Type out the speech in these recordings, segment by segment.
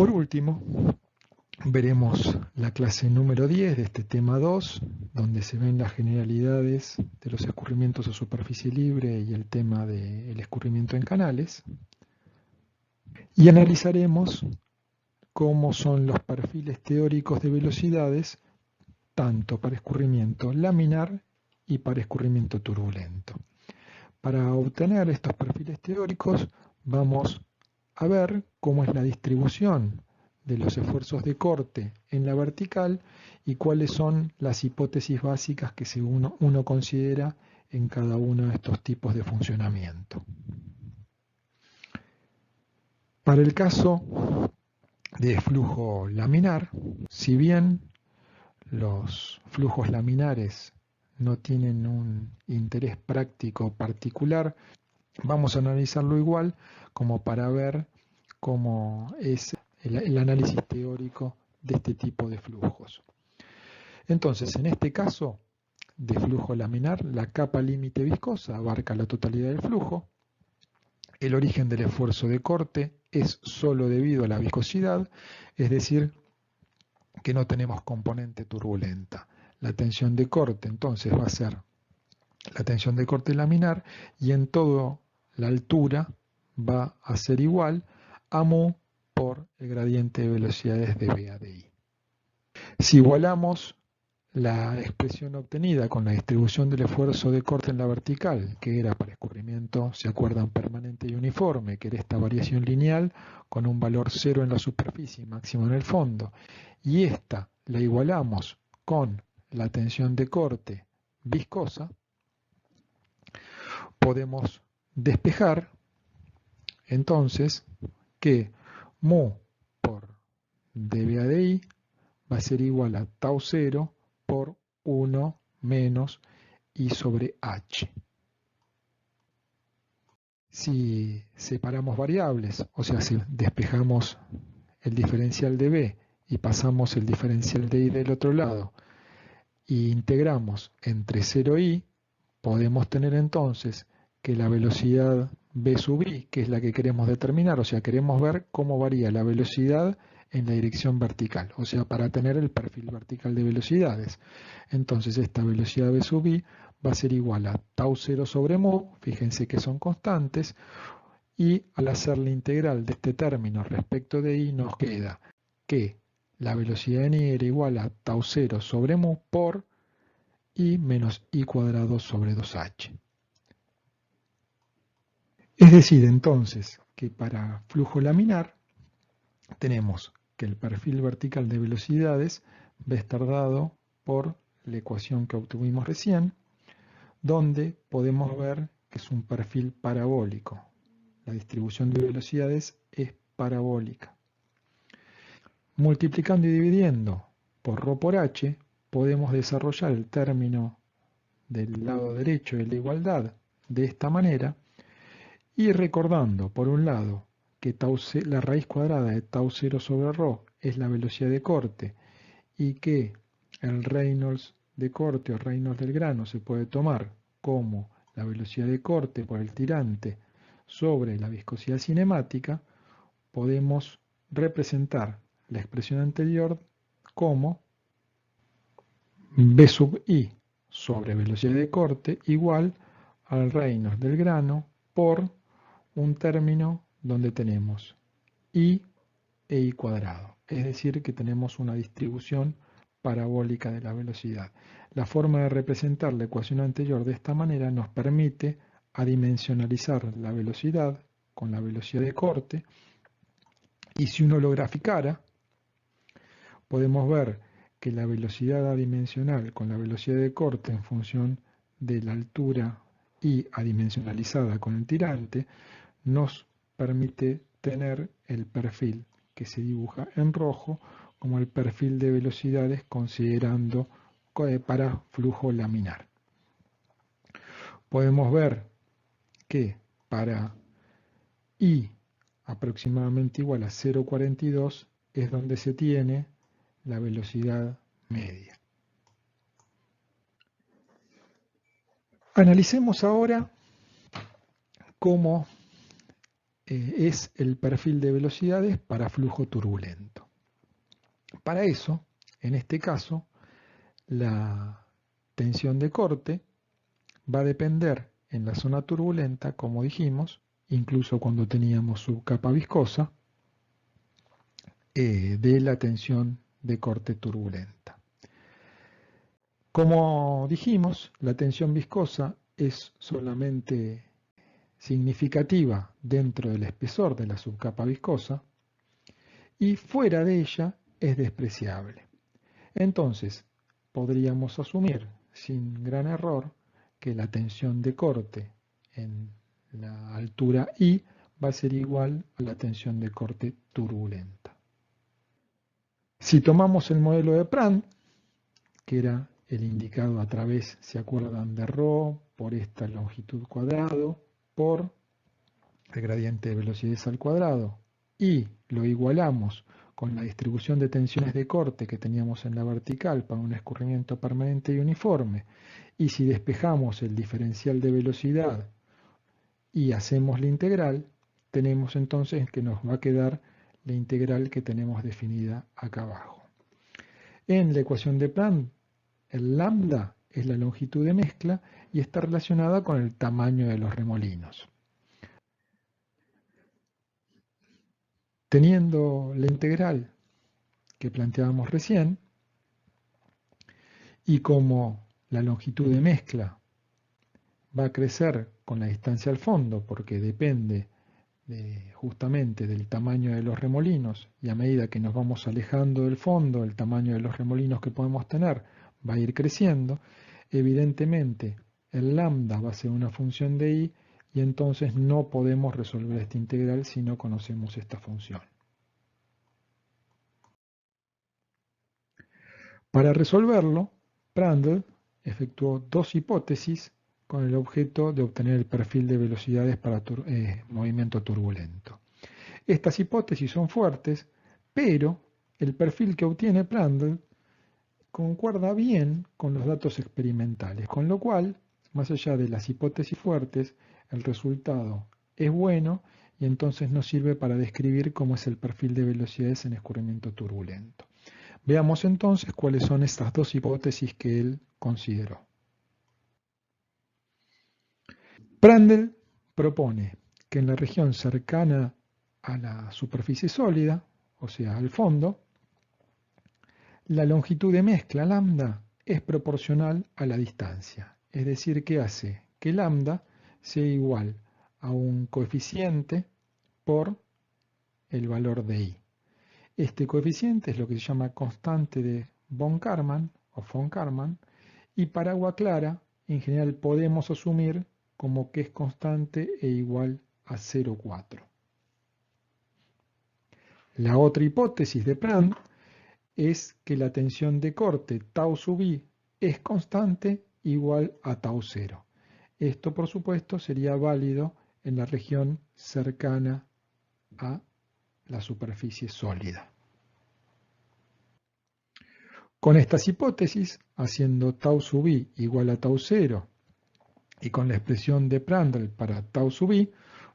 Por último, veremos la clase número 10 de este tema 2, donde se ven las generalidades de los escurrimientos a superficie libre y el tema del escurrimiento en canales. Y analizaremos cómo son los perfiles teóricos de velocidades, tanto para escurrimiento laminar y para escurrimiento turbulento. Para obtener estos perfiles teóricos, vamos a ver cómo es la distribución de los esfuerzos de corte en la vertical y cuáles son las hipótesis básicas que uno considera en cada uno de estos tipos de funcionamiento. Para el caso de flujo laminar, si bien los flujos laminares no tienen un interés práctico particular, vamos a analizarlo igual como para ver cómo es el análisis teórico de este tipo de flujos. Entonces, en este caso de flujo laminar, la capa límite viscosa abarca la totalidad del flujo. El origen del esfuerzo de corte es solo debido a la viscosidad, es decir, que no tenemos componente turbulenta. La tensión de corte entonces va a ser la tensión de corte laminar y en toda la altura va a ser igual a mu por el gradiente de velocidades de B a de I. Si igualamos la expresión obtenida con la distribución del esfuerzo de corte en la vertical, que era para escurrimiento, se acuerdan, permanente y uniforme, que era esta variación lineal con un valor 0 en la superficie y máximo en el fondo, y esta la igualamos con la tensión de corte viscosa, podemos despejar entonces que mu por dB a dI va a ser igual a tau 0 por 1 menos I sobre H. Si separamos variables, o sea, si despejamos el diferencial de B y pasamos el diferencial de I del otro lado e integramos entre 0 y I, podemos tener entonces que la velocidad B sub I, que es la que queremos determinar, o sea, queremos ver cómo varía la velocidad en la dirección vertical, o sea, para tener el perfil vertical de velocidades. Entonces esta velocidad B sub I va a ser igual a tau 0 sobre mu, fíjense que son constantes, y al hacer la integral de este término respecto de I nos queda que la velocidad en I era igual a tau 0 sobre mu por I menos I cuadrado sobre 2H. Es decir, entonces, que para flujo laminar tenemos que el perfil vertical de velocidades va a estar dado por la ecuación que obtuvimos recién, donde podemos ver que es un perfil parabólico. La distribución de velocidades es parabólica. Multiplicando y dividiendo por ρ por h, podemos desarrollar el término del lado derecho de la igualdad de esta manera, y recordando, por un lado, que la raíz cuadrada de tau 0 sobre ρ es la velocidad de corte y que el Reynolds de corte o Reynolds del grano se puede tomar como la velocidad de corte por el tirante sobre la viscosidad cinemática, podemos representar la expresión anterior como B sub I sobre velocidad de corte igual al Reynolds del grano por un término donde tenemos I e I cuadrado, es decir, que tenemos una distribución parabólica de la velocidad. La forma de representar la ecuación anterior de esta manera nos permite adimensionalizar la velocidad con la velocidad de corte, y si uno lo graficara, podemos ver que la velocidad adimensional con la velocidad de corte en función de la altura I adimensionalizada con el tirante nos permite tener el perfil que se dibuja en rojo como el perfil de velocidades considerando para flujo laminar. Podemos ver que para I aproximadamente igual a 0,42 es donde se tiene la velocidad media. Analicemos ahora cómo es el perfil de velocidades para flujo turbulento. Para eso, en este caso, la tensión de corte va a depender en la zona turbulenta, como dijimos, incluso cuando teníamos subcapa viscosa, de la tensión de corte turbulenta. Como dijimos, la tensión viscosa es solamente significativa dentro del espesor de la subcapa viscosa y fuera de ella es despreciable. Entonces, podríamos asumir sin gran error que la tensión de corte en la altura I va a ser igual a la tensión de corte turbulenta. Si tomamos el modelo de Prandtl, que era el indicado a través, ¿se acuerdan?, de ρ por esta longitud cuadrado por el gradiente de velocidades al cuadrado, y lo igualamos con la distribución de tensiones de corte que teníamos en la vertical para un escurrimiento permanente y uniforme, y si despejamos el diferencial de velocidad y hacemos la integral, tenemos entonces que nos va a quedar la integral que tenemos definida acá abajo. En la ecuación de Prandtl, el lambda es la longitud de mezcla y está relacionada con el tamaño de los remolinos. Teniendo la integral que planteábamos recién, y como la longitud de mezcla va a crecer con la distancia al fondo, porque depende justamente del tamaño de los remolinos, y a medida que nos vamos alejando del fondo, el tamaño de los remolinos que podemos tener va a ir creciendo, evidentemente el lambda va a ser una función de i, y entonces no podemos resolver esta integral si no conocemos esta función. Para resolverlo, Prandtl efectuó dos hipótesis con el objeto de obtener el perfil de velocidades para movimiento turbulento. Estas hipótesis son fuertes, pero el perfil que obtiene Prandtl concuerda bien con los datos experimentales, con lo cual, más allá de las hipótesis fuertes, el resultado es bueno y entonces nos sirve para describir cómo es el perfil de velocidades en escurrimiento turbulento. Veamos entonces cuáles son estas dos hipótesis que él consideró. Prandtl propone que en la región cercana a la superficie sólida, o sea, al fondo, la longitud de mezcla lambda es proporcional a la distancia, es decir, que hace que lambda sea igual a un coeficiente por el valor de i. Este coeficiente es lo que se llama constante de von Karman o von Karman, y para agua clara, en general podemos asumir como que es constante e igual a 0,4. La otra hipótesis de Prandtl es que la tensión de corte tau sub i es constante igual a tau 0. Esto, por supuesto, sería válido en la región cercana a la superficie sólida. Con estas hipótesis, haciendo tau sub i igual a tau 0 y con la expresión de Prandtl para tau sub i,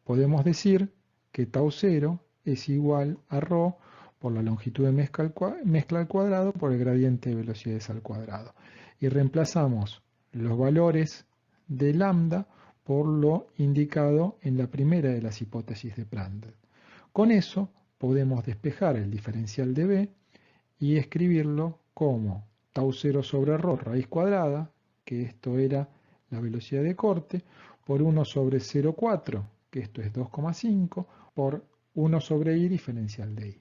podemos decir que tau 0 es igual a ρ por la longitud de mezcla al cuadrado por el gradiente de velocidades al cuadrado. Y reemplazamos los valores de lambda por lo indicado en la primera de las hipótesis de Prandtl. Con eso podemos despejar el diferencial de B y escribirlo como tau 0 sobre ρ raíz cuadrada, que esto era la velocidad de corte, por 1 sobre 0,4, que esto es 2,5, por 1 sobre i diferencial de i.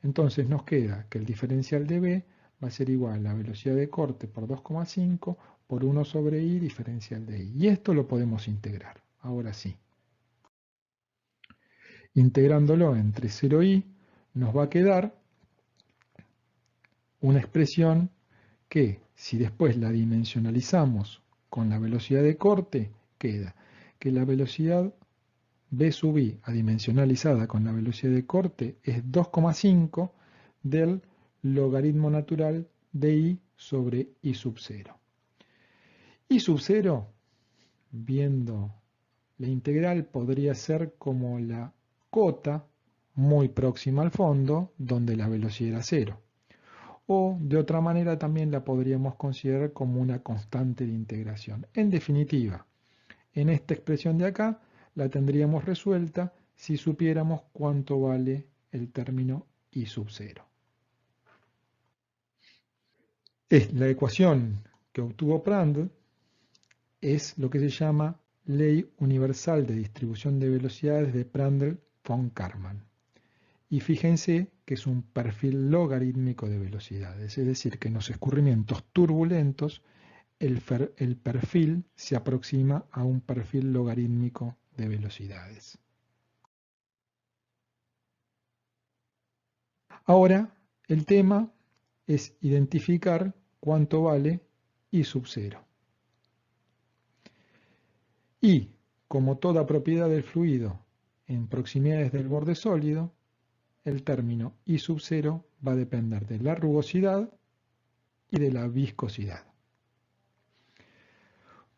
Entonces nos queda que el diferencial de B va a ser igual a la velocidad de corte por 2,5 por 1 sobre i diferencial de i. Y esto lo podemos integrar. Ahora sí. Integrándolo entre 0i nos va a quedar una expresión que, si después la dimensionalizamos con la velocidad de corte, queda que la velocidad B sub i adimensionalizada con la velocidad de corte es 2,5 del logaritmo natural de i sobre i sub 0. I sub 0, viendo la integral, podría ser como la cota muy próxima al fondo, donde la velocidad era cero. O de otra manera también la podríamos considerar como una constante de integración. En definitiva, en esta expresión de acá la tendríamos resuelta si supiéramos cuánto vale el término I sub 0. La ecuación que obtuvo Prandtl es lo que se llama Ley Universal de Distribución de Velocidades de Prandtl von Karman. Y fíjense que es un perfil logarítmico de velocidades, es decir, que en los escurrimientos turbulentos el perfil se aproxima a un perfil logarítmico de velocidades. Ahora, el tema es identificar cuánto vale I sub 0. Y, como toda propiedad del fluido en proximidades del borde sólido, el término I sub 0 va a depender de la rugosidad y de la viscosidad.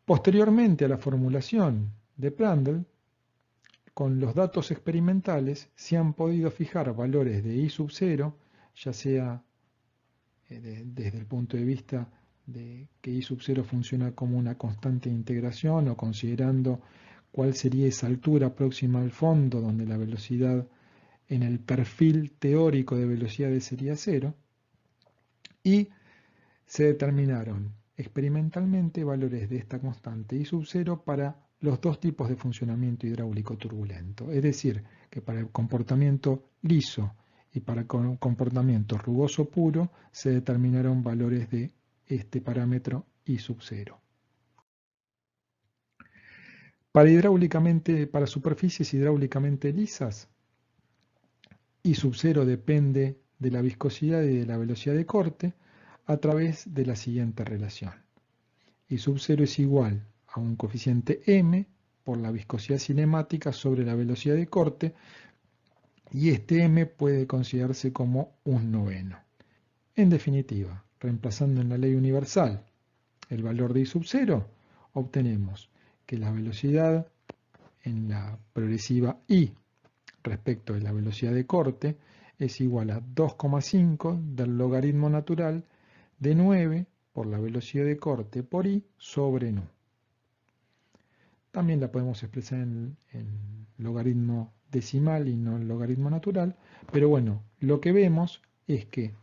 Posteriormente a la formulación de Prandtl, con los datos experimentales se han podido fijar valores de I sub 0, ya sea desde el punto de vista de que I sub 0 funciona como una constante de integración o considerando cuál sería esa altura próxima al fondo donde la velocidad en el perfil teórico de velocidades sería cero, y se determinaron experimentalmente valores de esta constante I sub 0 para los dos tipos de funcionamiento hidráulico turbulento, es decir, que para el comportamiento liso y para el comportamiento rugoso puro se determinaron valores de este parámetro I sub 0. Para superficies hidráulicamente lisas, I sub 0 depende de la viscosidad y de la velocidad de corte a través de la siguiente relación. I sub 0 es igual a un coeficiente m por la viscosidad cinemática sobre la velocidad de corte, y este m puede considerarse como un noveno. En definitiva, reemplazando en la ley universal el valor de I sub 0, obtenemos que la velocidad en la progresiva I respecto de la velocidad de corte es igual a 2,5 del logaritmo natural de 9 por la velocidad de corte por I sobre nu. También la podemos expresar en logaritmo decimal y no en logaritmo natural, pero bueno, lo que vemos es que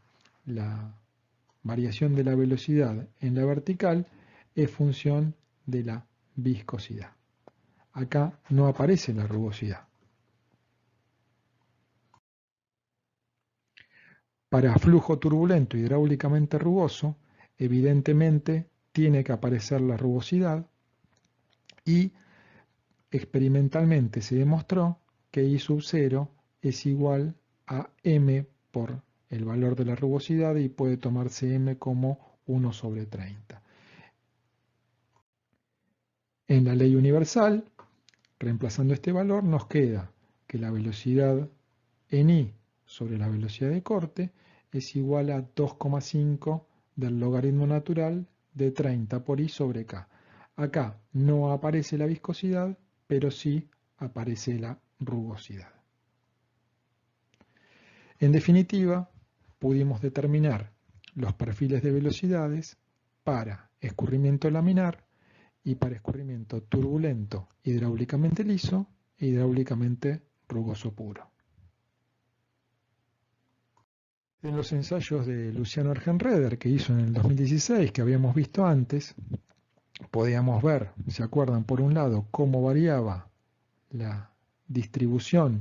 la variación de la velocidad en la vertical es función de la viscosidad. Acá no aparece la rugosidad. Para flujo turbulento hidráulicamente rugoso, evidentemente tiene que aparecer la rugosidad, y experimentalmente se demostró que I sub 0 es igual a m por el valor de la rugosidad y puede tomarse m como 1 sobre 30. En la ley universal, reemplazando este valor, nos queda que la velocidad en I sobre la velocidad de corte es igual a 2,5 del logaritmo natural de 30 por I sobre K. Acá no aparece la viscosidad, pero sí aparece la rugosidad. En definitiva, pudimos determinar los perfiles de velocidades para escurrimiento laminar y para escurrimiento turbulento hidráulicamente liso e hidráulicamente rugoso puro. En los ensayos de Luciano Ergenreder que hizo en el 2016, que habíamos visto antes, podíamos ver, ¿se acuerdan? Por un lado, cómo variaba la distribución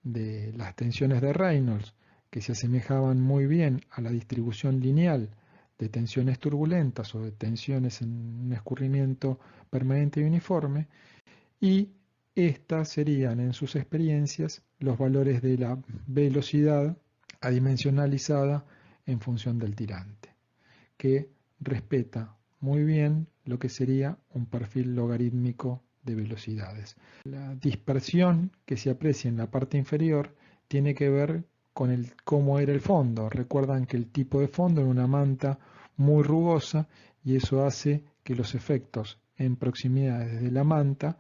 de las tensiones de Reynolds, que se asemejaban muy bien a la distribución lineal de tensiones turbulentas o de tensiones en un escurrimiento permanente y uniforme, y estas serían en sus experiencias los valores de la velocidad adimensionalizada en función del tirante, que respeta muy bien lo que sería un perfil logarítmico de velocidades. La dispersión que se aprecia en la parte inferior tiene que ver con cómo era el fondo. Recuerdan que el tipo de fondo era una manta muy rugosa y eso hace que los efectos en proximidades de la manta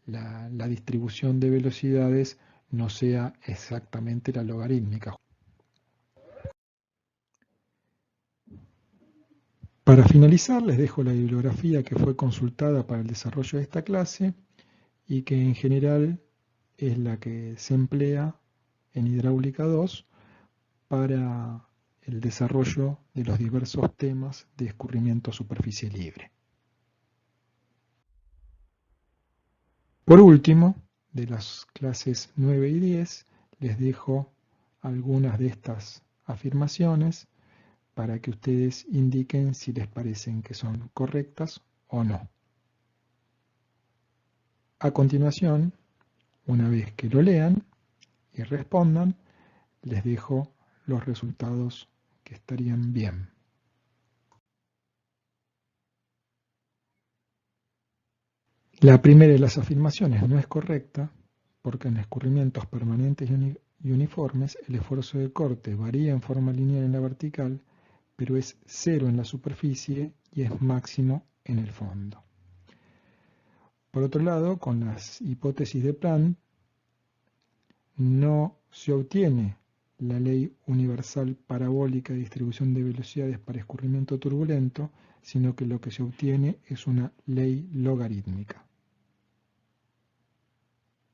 la distribución de velocidades no sea exactamente la logarítmica. Para finalizar, les dejo la bibliografía que fue consultada para el desarrollo de esta clase y que en general es la que se emplea en Hidráulica 2 para el desarrollo de los diversos temas de escurrimiento a superficie libre. Por último, de las clases 9 y 10, les dejo algunas de estas afirmaciones para que ustedes indiquen si les parecen que son correctas o no. A continuación, una vez que lo lean y respondan, les dejo los resultados que estarían bien. La primera de las afirmaciones no es correcta porque en escurrimientos permanentes y uniformes el esfuerzo de corte varía en forma lineal en la vertical, pero es cero en la superficie y es máximo en el fondo. Por otro lado, con las hipótesis de Plan, no se obtiene la ley universal parabólica de distribución de velocidades para escurrimiento turbulento, sino que lo que se obtiene es una ley logarítmica.